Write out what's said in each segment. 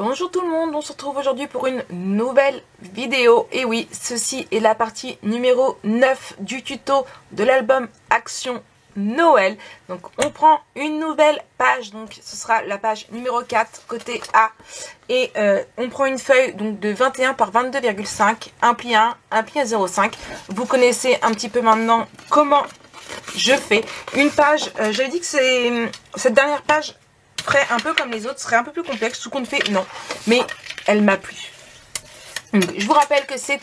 Bonjour tout le monde, on se retrouve aujourd'hui pour une nouvelle vidéo. Et oui, ceci est la partie numéro 9 du tuto de l'album Action Noël. Donc on prend une nouvelle page, donc ce sera la page numéro 4 côté A. Et on prend une feuille donc de 21 par 22,5, un pli 1, un pli à 0,5. Vous connaissez un petit peu maintenant comment je fais. Une page, j'avais dit que cette dernière page ferait un peu comme les autres, serait un peu plus complexe, tout compte fait, non. Mais elle m'a plu. Donc, je vous rappelle que c'est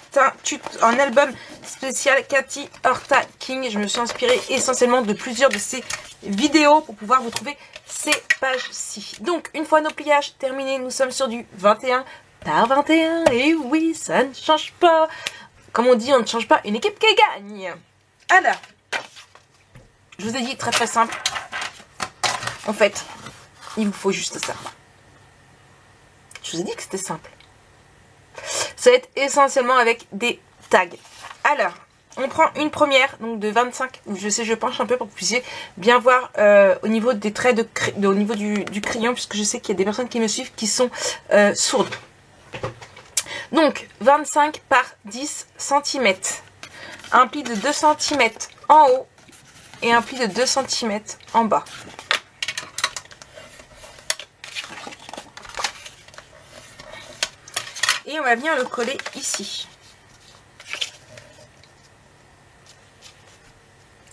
un album spécial Cathy Horta King. Je me suis inspirée essentiellement de plusieurs de ces vidéos pour pouvoir vous trouver ces pages-ci. Donc, une fois nos pliages terminés, nous sommes sur du 21 par 21. Et oui, ça ne change pas. Comme on dit, on ne change pas une équipe qui gagne. Alors, je vous ai dit très simple. En fait, il vous faut juste ça. Je vous ai dit que c'était simple. Ça va être essentiellement avec des tags. Alors, on prend une première, donc de 25. Je sais, je penche un peu pour que vous puissiez bien voir au niveau des traits, au niveau du crayon, puisque je sais qu'il y a des personnes qui me suivent qui sont sourdes. Donc, 25 par 10 cm. Un pli de 2 cm en haut et un pli de 2 cm en bas. Et on va venir le coller ici.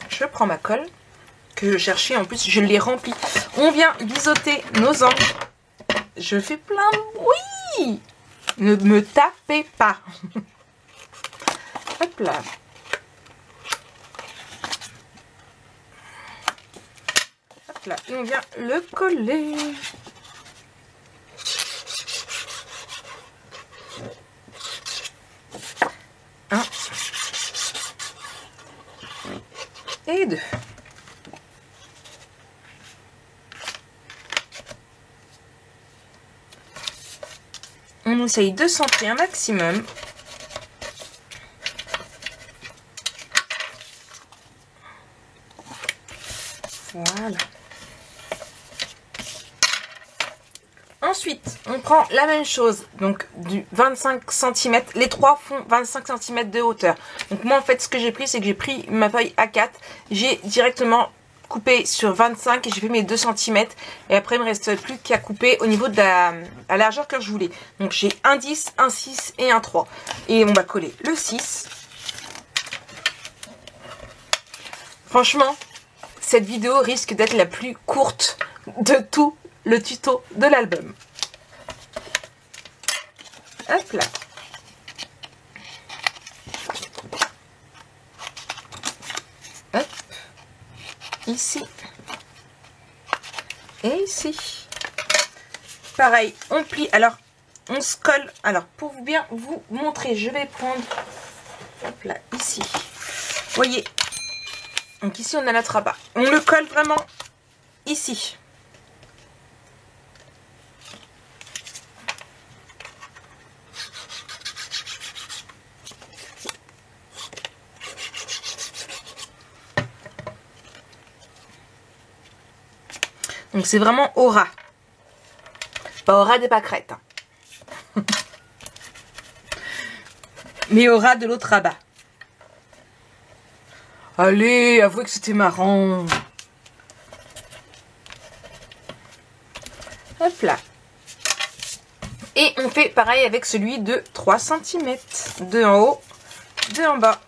Je prends ma colle que je cherchais, en plus je l'ai remplie. On vient biseauter nos angles. Je fais plein de bruit. Ne me tapez pas. Hop là. Hop là. Et on vient le coller. Un. Et deux. On essaye de centrer un maximum. Voilà. Ensuite, on prend la même chose, donc du 25 cm. Les trois font 25 cm de hauteur. Donc moi, en fait, ce que j'ai pris, c'est que j'ai pris ma feuille A4. J'ai directement coupé sur 25 et j'ai fait mes 2 cm. Et après, il me reste plus qu'à couper au niveau de la largeur que je voulais. Donc j'ai un 10, un 6 et un 3. Et on va coller le 6. Franchement, cette vidéo risque d'être la plus courte de tout le tuto de l'album. Hop là. Hop. Ici. Et ici. Pareil, on plie. Alors, on se colle. Alors, pour bien vous montrer, je vais prendre... Hop là, ici. Vous voyez. Donc ici, on a notre rabat. On le colle vraiment ici. Donc c'est vraiment au ras. Pas au ras des pâquerettes. Hein. Mais au ras de l'autre rabat. Allez, avouez que c'était marrant. Hop là. Et on fait pareil avec celui de 3 cm. Deux en haut, deux en bas.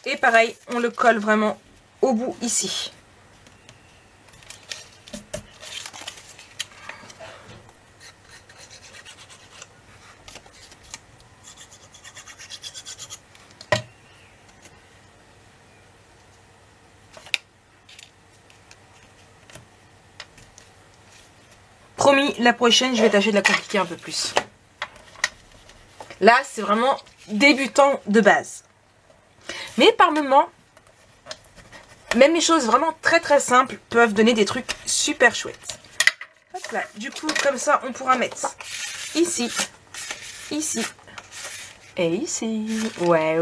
Et pareil, on le colle vraiment au bout ici. Promis, la prochaine, je vais tâcher de la compliquer un peu plus. Là, c'est vraiment débutant de base. Mais par moments, même les choses vraiment très simples peuvent donner des trucs super chouettes. Hop là, du coup, comme ça, on pourra mettre ici ici. Et ici. Ouais.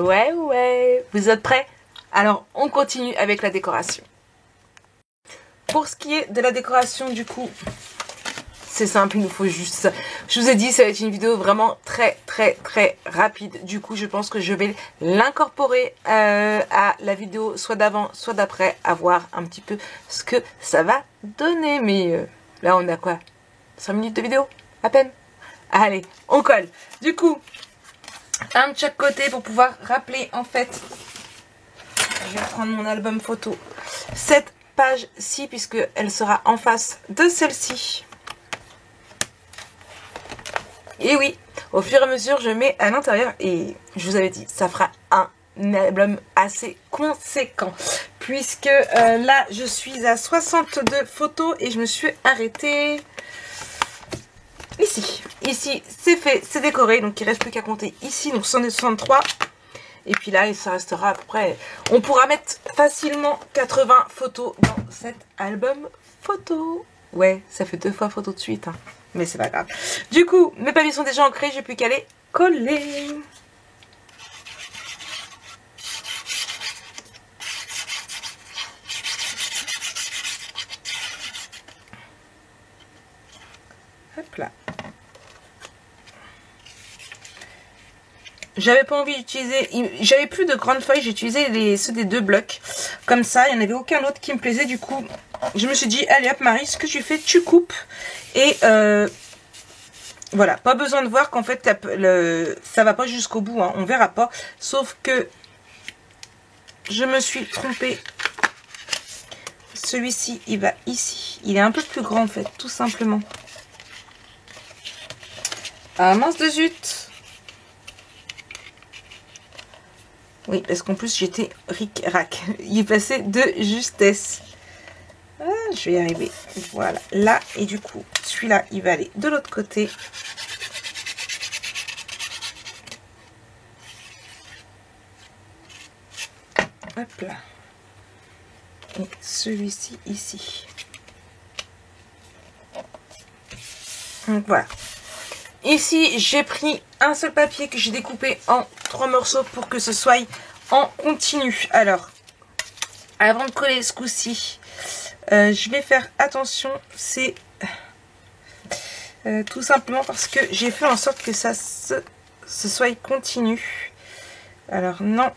Vous êtes prêts? Alors, on continue avec la décoration. Pour ce qui est de la décoration, du coup, c'est simple, il nous faut juste ça. Je vous ai dit, ça va être une vidéo vraiment très rapide. Du coup, je pense que je vais l'incorporer à la vidéo, soit d'avant, soit d'après, à voir un petit peu ce que ça va donner. Mais là, on a quoi? 5 minutes de vidéo? À peine? Allez, on colle. Du coup, un de chaque côté pour pouvoir rappeler, en fait, je vais prendre mon album photo, cette page-ci, puisqu'elle sera en face de celle-ci. Et oui, au fur et à mesure, je mets à l'intérieur, et je vous avais dit, ça fera un album assez conséquent, puisque là, je suis à 62 photos, et je me suis arrêtée ici. Ici, c'est fait, c'est décoré, donc il ne reste plus qu'à compter ici, donc 63. Et puis là, ça restera à peu près... On pourra mettre facilement 80 photos dans cet album photo. Ouais, ça fait 2 fois photo de suite, hein. Mais c'est pas grave. Du coup, mes papiers sont déjà ancrés, j'ai plus qu'à les coller. Hop là. J'avais pas envie d'utiliser, j'avais plus de grandes feuilles, j'ai utilisé ceux des 2 blocs. Comme ça, il n'y en avait aucun autre qui me plaisait. Du coup, je me suis dit, allez hop Marie, ce que tu fais, tu coupes. Et voilà, pas besoin de voir qu'en fait, ça va pas jusqu'au bout, hein, on verra pas. Sauf que je me suis trompée. Celui-ci, il va ici. Il est un peu plus grand en fait, tout simplement. Ah mince de zut! Oui, parce qu'en plus, j'étais ric-rac. Il passait de justesse. Ah, je vais y arriver. Voilà, là. Et du coup, celui-là, il va aller de l'autre côté. Hop là. Et celui-ci, ici. Donc, voilà. Ici, j'ai pris un seul papier que j'ai découpé en 3 morceaux pour que ce soit en continu. Alors, avant de coller ce coup-ci, je vais faire attention. C'est tout simplement parce que j'ai fait en sorte que ça ce soit continu. Alors, non.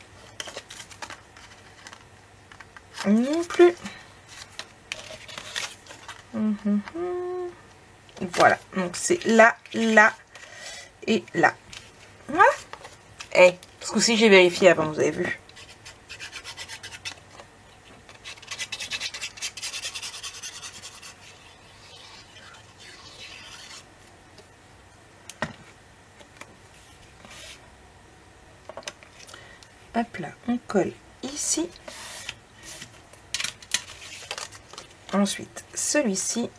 Non plus. Voilà, donc c'est là, là et là. Voilà. Eh, ce coup-ci j'ai vérifié avant, vous avez vu. Hop là, on colle ici. Ensuite, celui-ci.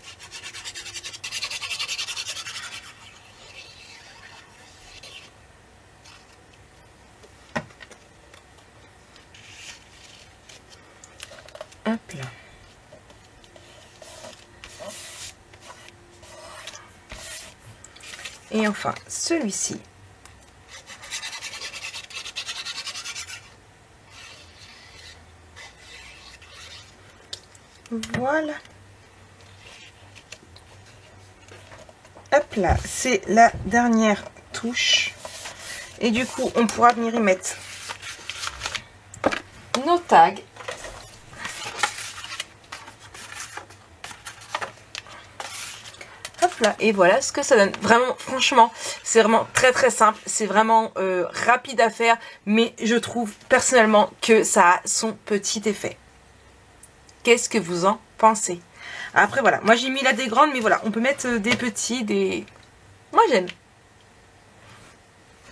Hop là. Et enfin, celui-ci. Voilà. Hop là, c'est la dernière touche. Et du coup, on pourra venir y mettre nos tags. Hop là, et voilà ce que ça donne. Vraiment, franchement, c'est vraiment très simple. C'est vraiment rapide à faire. Mais je trouve personnellement que ça a son petit effet. Qu'est-ce que vous en pensez? Après, voilà. Moi, j'ai mis là des grandes, mais voilà. On peut mettre des petits, des... Moi, j'aime.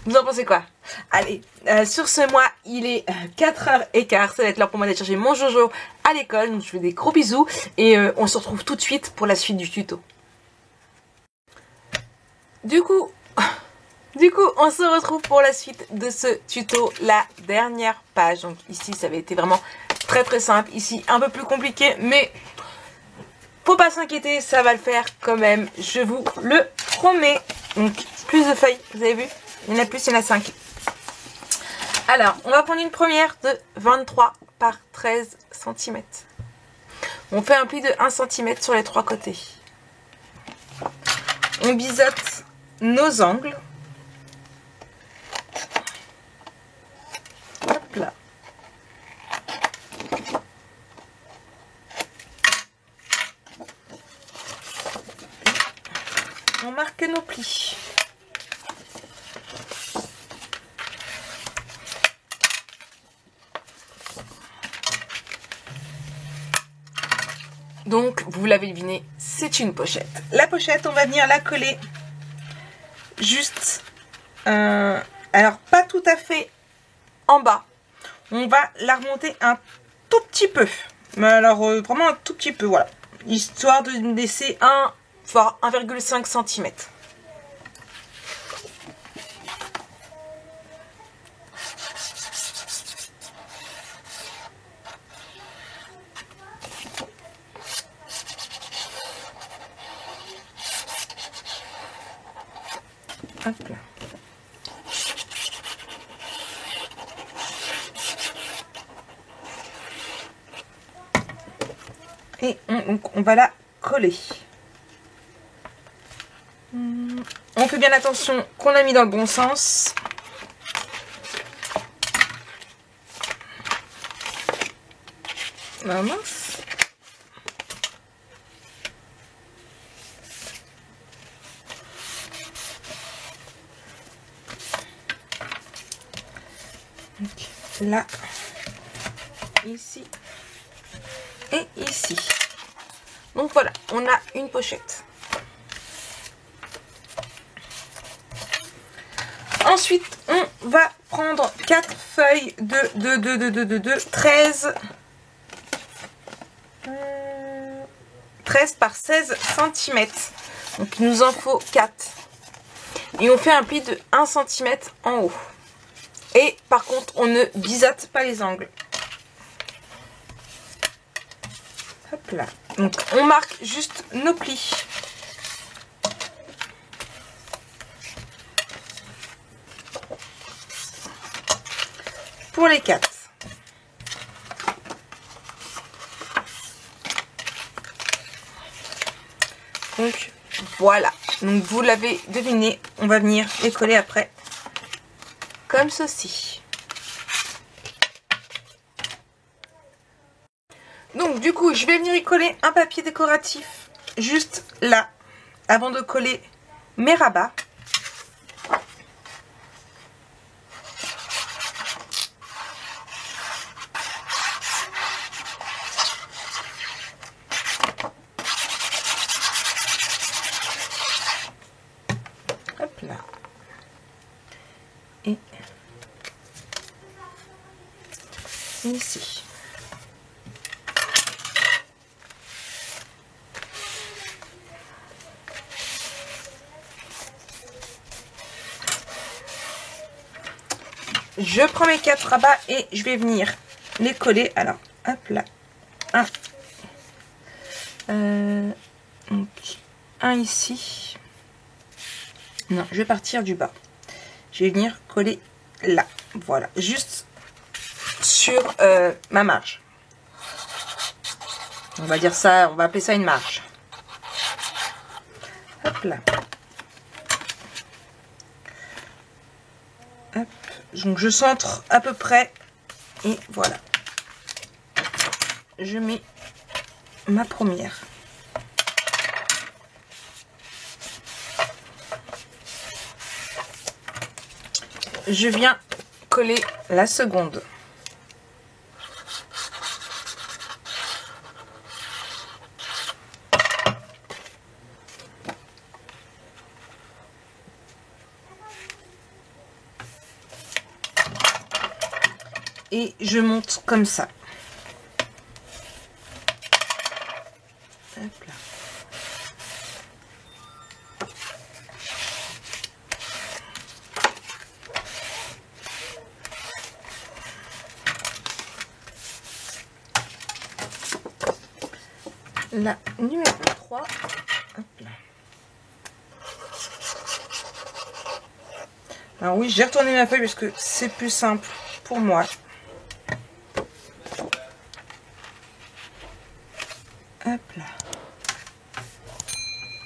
Vous en pensez quoi? Allez, sur ce mois, il est 4h15. Ça va être l'heure pour moi d'aller chercher mon Jojo à l'école. Donc, je fais des gros bisous. Et on se retrouve tout de suite pour la suite du tuto. Du coup, on se retrouve pour la suite de ce tuto. La dernière page. Donc, ici, ça avait été vraiment très simple. Ici, un peu plus compliqué. Mais faut pas s'inquiéter, ça va le faire quand même. Je vous le promets. Donc, plus de feuilles, vous avez vu? Il y en a plus, il y en a 5. Alors, on va prendre une première de 23 par 13 cm. On fait un pli de 1 cm sur les 3 côtés. On biseaute nos angles. Hop là. On marque nos plis. Donc, vous l'avez deviné, c'est une pochette. La pochette, on va venir la coller juste, alors pas tout à fait en bas. On va la remonter un tout petit peu. Mais alors, vraiment un tout petit peu, voilà. Histoire de nous laisser 1,5 cm. Hop là. Et on va la coller. On fait bien attention qu'on l'a mis dans le bon sens. Ah mince. Donc, là, ici et ici. Donc voilà, on a une pochette. Ensuite, on va prendre 4 feuilles de 13 par 16 cm. Donc il nous en faut 4. Et on fait un pli de 1 cm en haut. Et par contre, on ne biseaute pas les angles. Hop là. Donc on marque juste nos plis. Pour les 4. Donc voilà. Donc vous l'avez deviné, on va venir les coller après comme ceci. Donc du coup, je vais venir y coller un papier décoratif juste là avant de coller mes rabats. Hop là. Et ici. Je prends mes 4 rabats et je vais venir les coller. Alors, hop là. Donc, un ici. Non, je vais partir du bas. Je vais venir coller là. Voilà, juste sur ma marge. On va dire ça, on va appeler ça une marge. Hop là. Hop. Donc je centre à peu près. Et voilà. Je mets ma première. Je viens coller la seconde. Et je monte comme ça. Hop là. La numéro 3. Hop là. Alors oui, j'ai retourné ma feuille parce que c'est plus simple pour moi. Hop là.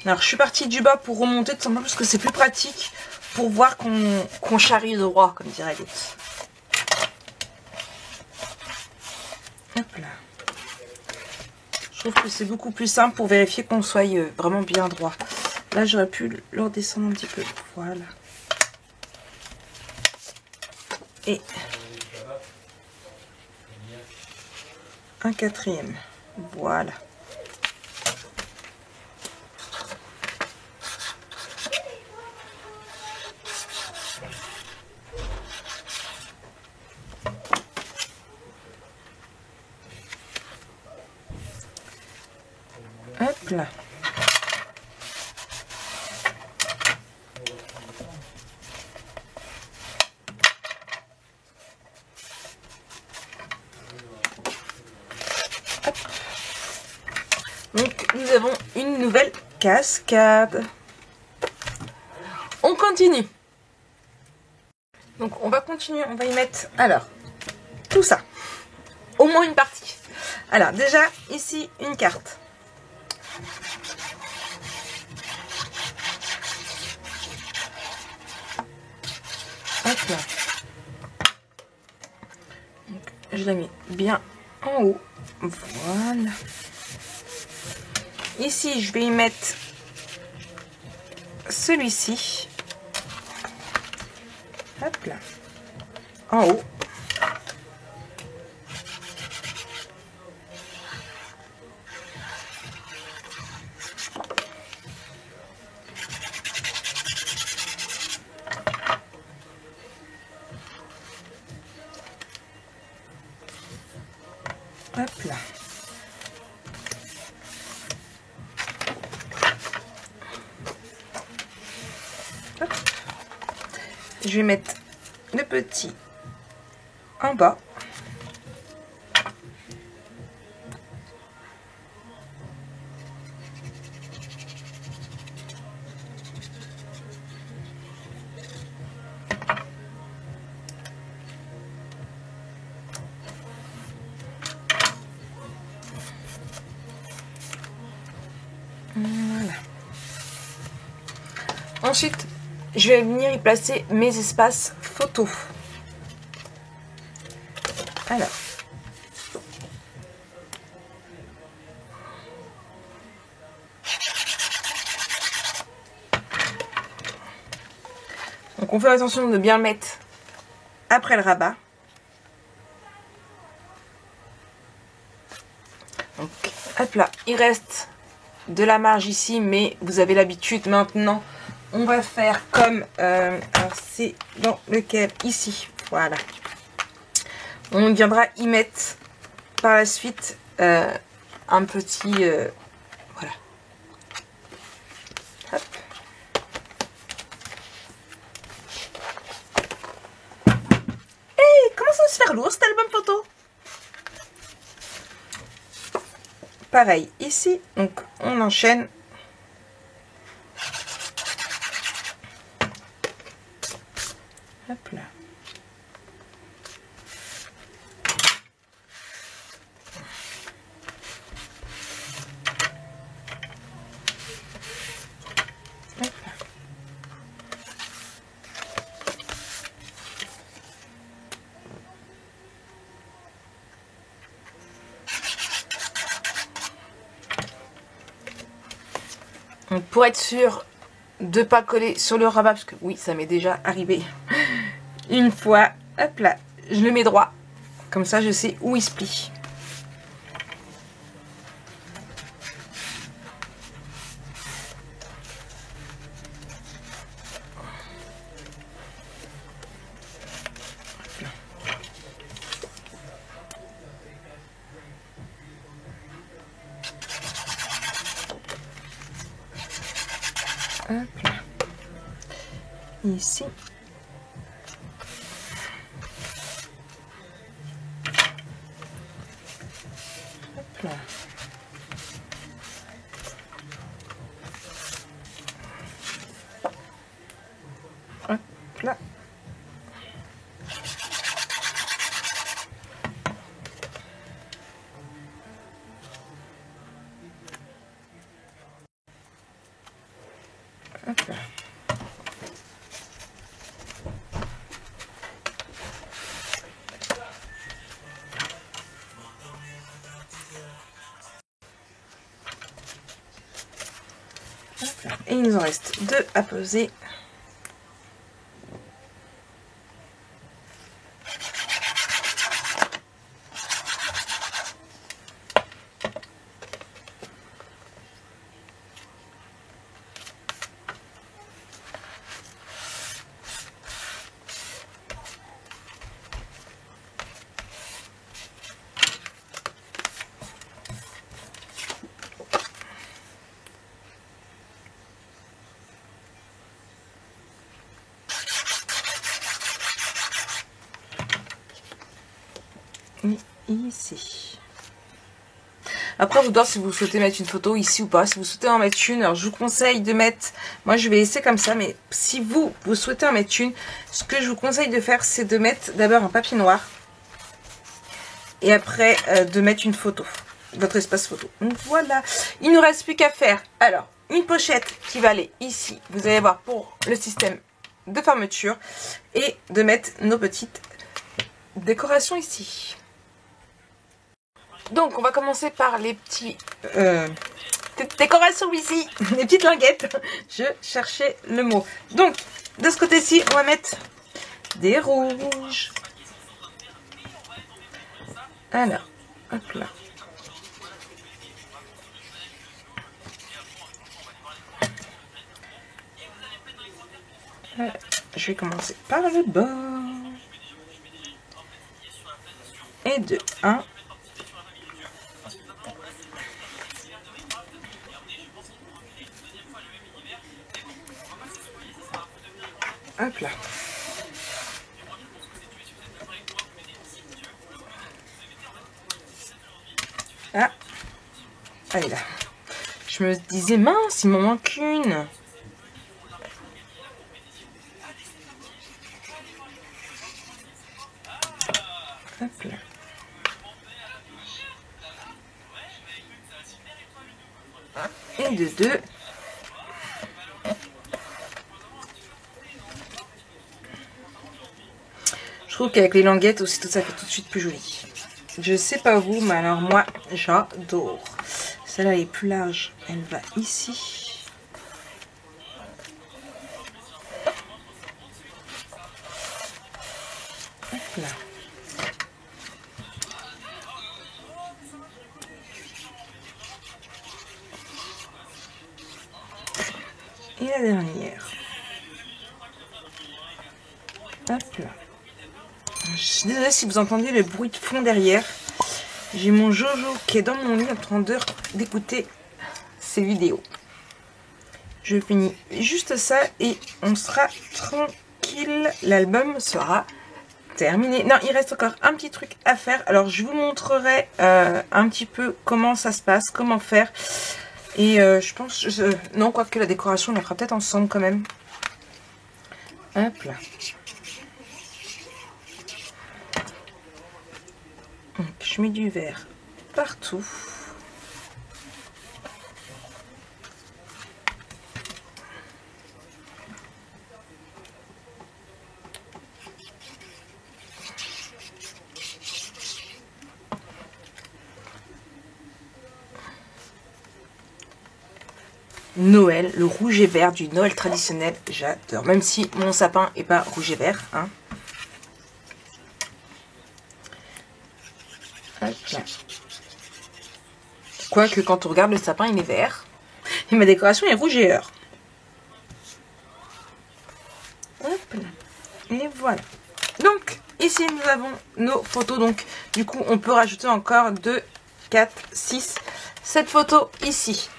Alors je suis partie du bas pour remonter tout simplement parce que c'est plus pratique pour voir qu'on charrie droit, comme dirait l'autre. Hop là. Je trouve que c'est beaucoup plus simple pour vérifier qu'on soit vraiment bien droit. Là j'aurais pu le redescendre un petit peu. Voilà. Et un quatrième. Voilà. Hop là. Hop. Donc nous avons une nouvelle cascade. On continue. Donc on va continuer, on va y mettre alors tout ça. Au moins une partie. Alors déjà ici une carte. Hop là. Donc, je la mets bien en haut. Voilà. Ici, je vais y mettre celui-ci. Hop là. En haut. Hop là. Hop. Je vais mettre le petit en bas. Voilà. Ensuite, je vais venir y placer mes espaces photos. Alors. Donc on fait attention de bien le mettre après le rabat. Donc hop là, il reste de la marge ici, mais vous avez l'habitude maintenant. On va faire comme, alors c'est dans lequel, ici, voilà. On viendra y mettre par la suite un petit, voilà. Hop. Hey, comment ça va se faire lourd cet album photo? Pareil ici, donc on enchaîne. Hop là. Hop là. Donc pour être sûr de pas coller sur le rabat, parce que oui, ça m'est déjà arrivé une fois, hop là, je le mets droit, comme ça je sais où il se plie. Hop là. Ici. Hop là. Hop là. Hop là. Et il nous en reste 2 à poser. Ici. Après, vous dire si vous souhaitez mettre une photo ici ou pas. Si vous souhaitez en mettre une, alors je vous conseille de mettre... Moi, je vais essayer comme ça, mais si vous souhaitez en mettre une, ce que je vous conseille de faire, c'est de mettre d'abord un papier noir. Et après, de mettre une photo. Votre espace photo. Donc voilà. Il ne nous reste plus qu'à faire. Alors, une pochette qui va aller ici. Vous allez voir pour le système de fermeture. Et de mettre nos petites décorations ici. Donc, on va commencer par les petites décorations ici. Les petites linguettes. Je cherchais le mot. Donc, de ce côté-ci, on va mettre des rouges. Alors, hop là. Je vais commencer par le bas. Et 2, 1. Hop là. Ah. Allez là. Je me disais, mince, il m'en manque une. Hop là. Et de 2. Je trouve qu'avec les languettes aussi, tout ça fait tout de suite plus joli. Je sais pas vous, mais alors moi, j'adore. Celle-là est plus large. Elle va ici. Hop là. Et la dernière. Hop là. Je suis désolée si vous entendez le bruit de fond derrière. J'ai mon Jojo qui est dans mon lit en train d'écouter ces vidéos. Je finis juste ça et on sera tranquille. L'album sera terminé. Non, il reste encore un petit truc à faire. Alors, je vous montrerai un petit peu comment ça se passe, comment faire. Et je pense... non, quoique la décoration, on la fera peut-être ensemble quand même. Hop là. Donc, je mets du vert partout. Noël, le rouge et vert du Noël traditionnel, j'adore. Même si mon sapin est pas rouge et vert, hein. Hop là. Quoique quand on regarde le sapin, il est vert. Et ma décoration est rouge et vert. Hop là. Et voilà. Donc, ici nous avons nos photos. Donc, du coup, on peut rajouter encore 2, 4, 6, 7 photos ici.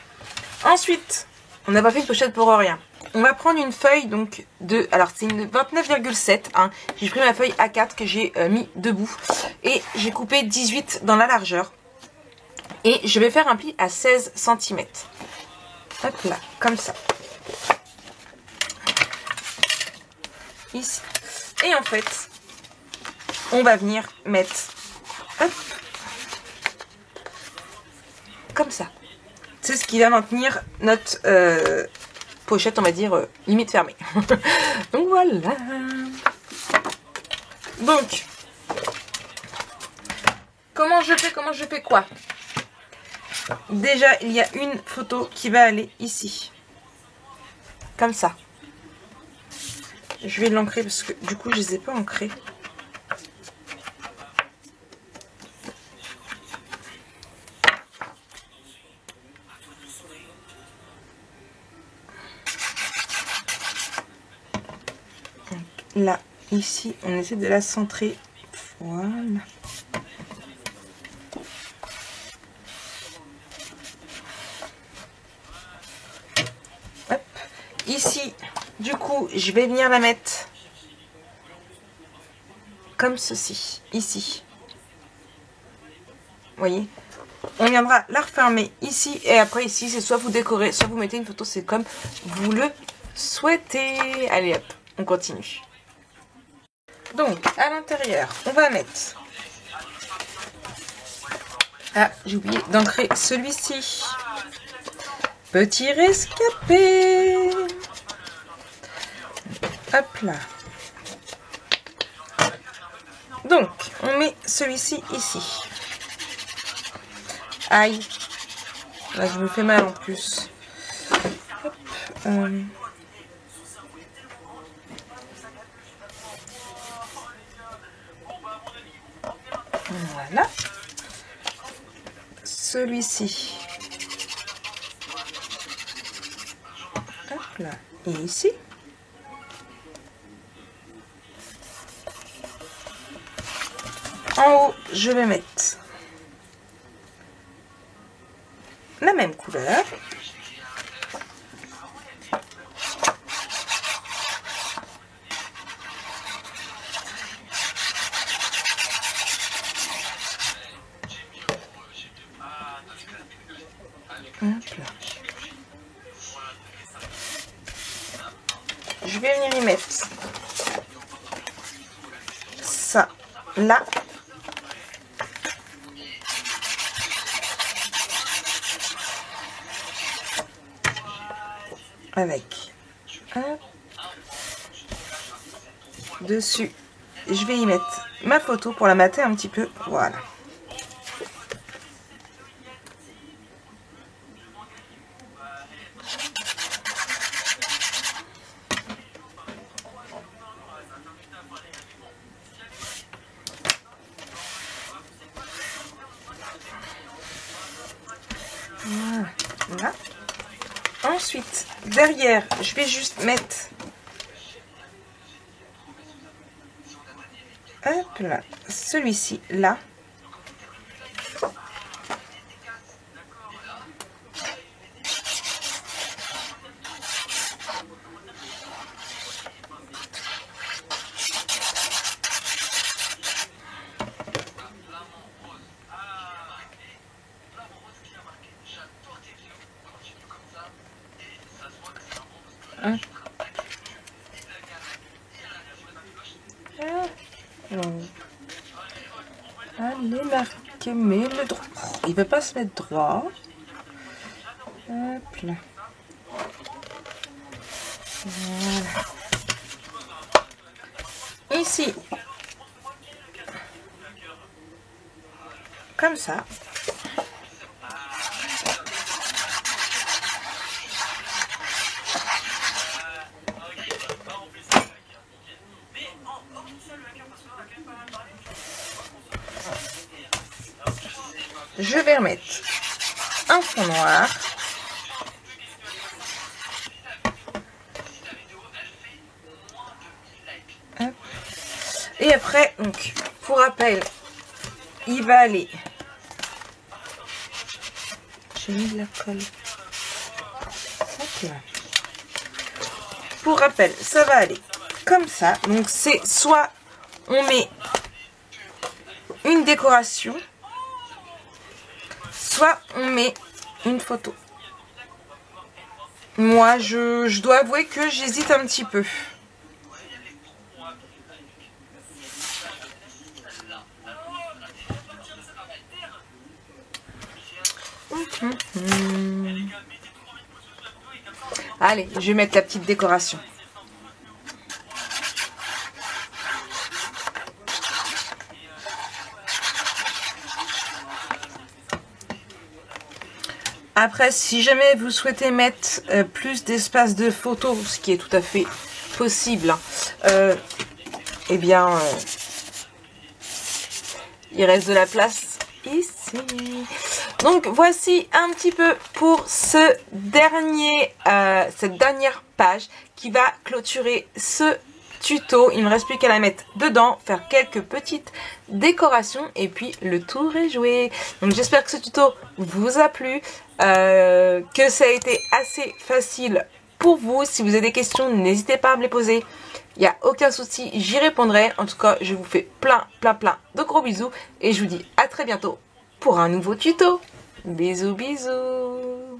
Ensuite, on n'a pas fait une pochette pour rien. On va prendre une feuille donc de... Alors c'est une 29,7. Hein. J'ai pris ma feuille A4 que j'ai mis debout. Et j'ai coupé 18 dans la largeur. Et je vais faire un pli à 16 cm. Hop là, comme ça. Ici. Et en fait, on va venir mettre... Hop. Comme ça. C'est ce qui va maintenir notre pochette, on va dire, limite fermée. Donc voilà. Donc, comment je fais quoi? Déjà, il y a une photo qui va aller ici. Comme ça. Je vais l'ancrer parce que du coup, je les ai pas ancrés. Donc, là, ici, on essaie de la centrer. Voilà. Hop. Ici, du coup, je vais venir la mettre comme ceci, ici. Vous voyez? On viendra la refermer ici et après ici, c'est soit vous décorez, soit vous mettez une photo, c'est comme vous le souhaitez. Allez hop, on continue. Donc, à l'intérieur, on va mettre... Ah, j'ai oublié d'ancrer celui-ci. Petit rescapé. Hop là. Donc, on met celui-ci ici. Aïe. Là, je me fais mal en plus. Hop, voilà. Celui-ci. Hop là. Et ici. En haut, je vais mettre la même couleur. Hop là. Je vais venir y mettre ça là. Avec un dessus, je vais y mettre ma photo pour la mater un petit peu. Voilà. Voilà. Ensuite, derrière, je vais juste mettre, hop là, celui-ci là. Allez, marquer, mais le droit. Il ne veut pas se mettre droit. Hop là. Voilà. Ici. Comme ça. Je vais remettre un fond noir. Hop. Et après, donc, pour rappel, il va aller... J'ai mis de la colle. Hop là. Pour rappel, ça va aller comme ça. Donc, c'est soit on met une décoration, soit on met une photo. Moi, je dois avouer que j'hésite un petit peu. Allez, je vais mettre la petite décoration. Après, si jamais vous souhaitez mettre plus d'espace de photos, ce qui est tout à fait possible, eh bien, il reste de la place ici. Donc, voici un petit peu pour cette dernière page qui va clôturer ce tuto. Il ne me reste plus qu'à la mettre dedans, faire quelques petites décorations et puis le tour est joué. Donc j'espère que ce tuto vous a plu, que ça a été assez facile pour vous. Si vous avez des questions, n'hésitez pas à me les poser. Il n'y a aucun souci, j'y répondrai. En tout cas, je vous fais plein de gros bisous et je vous dis à très bientôt pour un nouveau tuto. Bisous bisous.